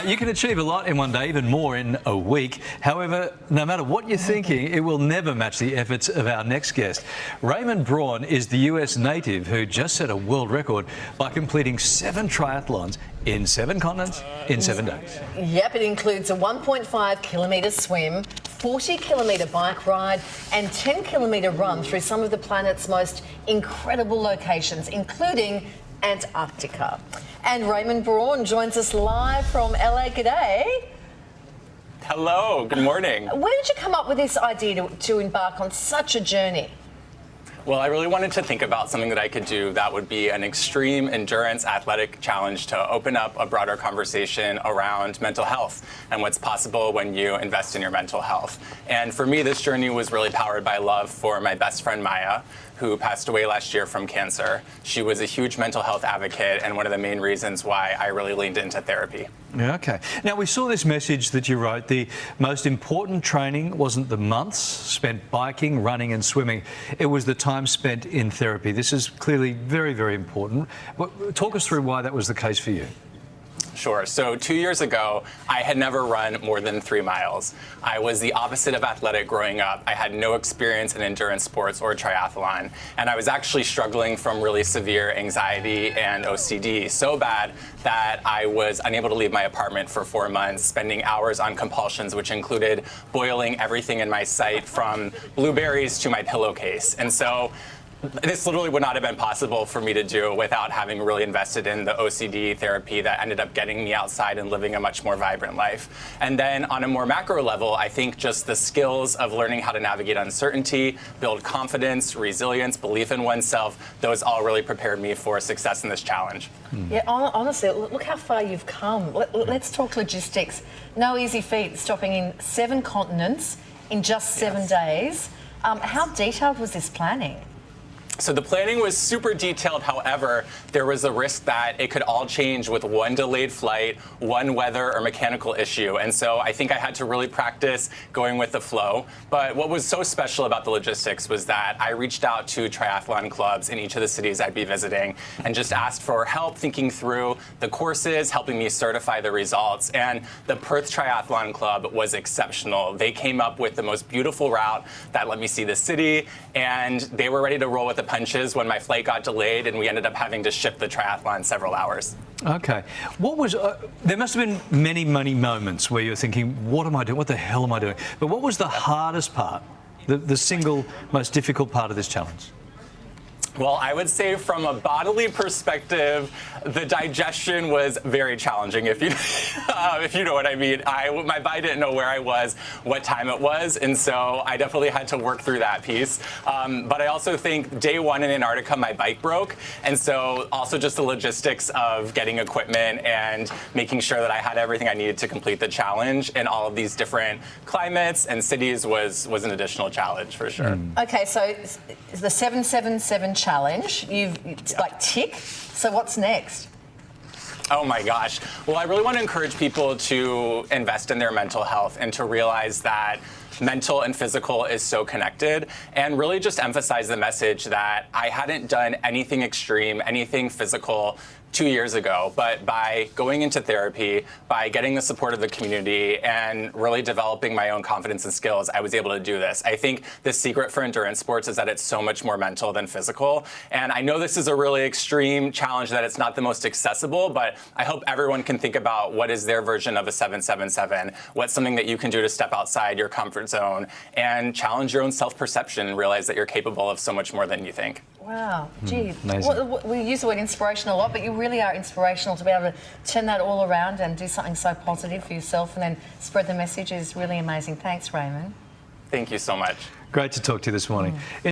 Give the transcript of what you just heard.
You can achieve a lot in one day, even more in a week. However, no matter what you're thinking, it will never match the efforts of our next guest. Raymond Braun is the US native who just set a world record by completing 7 triathlons in 7 continents in 7 days. Yep, it includes a 1.5 kilometre swim, 40 kilometre bike ride and 10 kilometre run through some of the planet's most incredible locations, including Antarctica. And Raymond Braun joins us live from LA. G'day. Hello, good morning. Where did you come up with this idea to embark on such a journey? Well, I really wanted to think about something that I could do that would be an extreme endurance athletic challenge to open up a broader conversation around mental health and what's possible when you invest in your mental health. And for me, this journey was really powered by love for my best friend, Maya, who passed away last year from cancer. She was a huge mental health advocate and one of the main reasons why I really leaned into therapy. Yeah, okay. Now, we saw this message that you wrote. The most important training wasn't the months spent biking, running and swimming. It was the time spent in therapy. This is clearly very, very important. Talk us through why that was the case for you. Sure. So 2 years ago, I had never run more than 3 miles. I was the opposite of athletic growing up. I had no experience in endurance sports or triathlon. And I was actually struggling from really severe anxiety and OCD, so bad that I was unable to leave my apartment for 4 months, spending hours on compulsions, which included boiling everything in my sight from blueberries to my pillowcase. And so this literally would not have been possible for me to do without having really invested in the OCD therapy that ended up getting me outside and living a much more vibrant life. And then on a more macro level, I think just the skills of learning how to navigate uncertainty, build confidence, resilience, belief in oneself, those all really prepared me for success in this challenge. Yeah, honestly, look how far you've come. Let's talk logistics. No easy feat, stopping in 7 continents in just 7 days. How detailed was this planning? So the planning was super detailed. However, there was a risk that it could all change with one delayed flight, one weather or mechanical issue. And so I think I had to really practice going with the flow. But what was so special about the logistics was that I reached out to triathlon clubs in each of the cities I'd be visiting and just asked for help thinking through the courses, helping me certify the results. And the Perth Triathlon Club was exceptional. They came up with the most beautiful route that let me see the city, and they were ready to roll with the punches when my flight got delayed and we ended up having to shift the triathlon several hours. Okay. What was, there must have been many moments where you're thinking, what am I doing? What the hell am I doing? But what was the hardest part, the single most difficult part of this challenge? Well, I would say from a bodily perspective, the digestion was very challenging, if you if you know what I mean. My body didn't know where I was, what time it was, and so I definitely had to work through that piece. But I also think day 1 in Antarctica, my bike broke, and so also just the logistics of getting equipment and making sure that I had everything I needed to complete the challenge in all of these different climates and cities was an additional challenge for sure. Okay, so the 777 challenge, you've like tick. So what's next? Oh my gosh. Well, I really want to encourage people to invest in their mental health and to realize that mental and physical is so connected, and really just emphasize the message that I hadn't done anything extreme, anything physical 2 years ago, but by going into therapy, by getting the support of the community and really developing my own confidence and skills, I was able to do this. I think the secret for endurance sports is that it's so much more mental than physical. And I know this is a really extreme challenge, that it's not the most accessible, but I hope everyone can think about what is their version of a 777, what's something that you can do to step outside your comfort zone and challenge your own self-perception and realize that you're capable of so much more than you think. Wow, gee, amazing. we use the word inspirational a lot, but you really are inspirational. To be able to turn that all around and do something so positive for yourself and then spread the message is really amazing. Thanks, Raymond. Thank you so much. Great to talk to you this morning.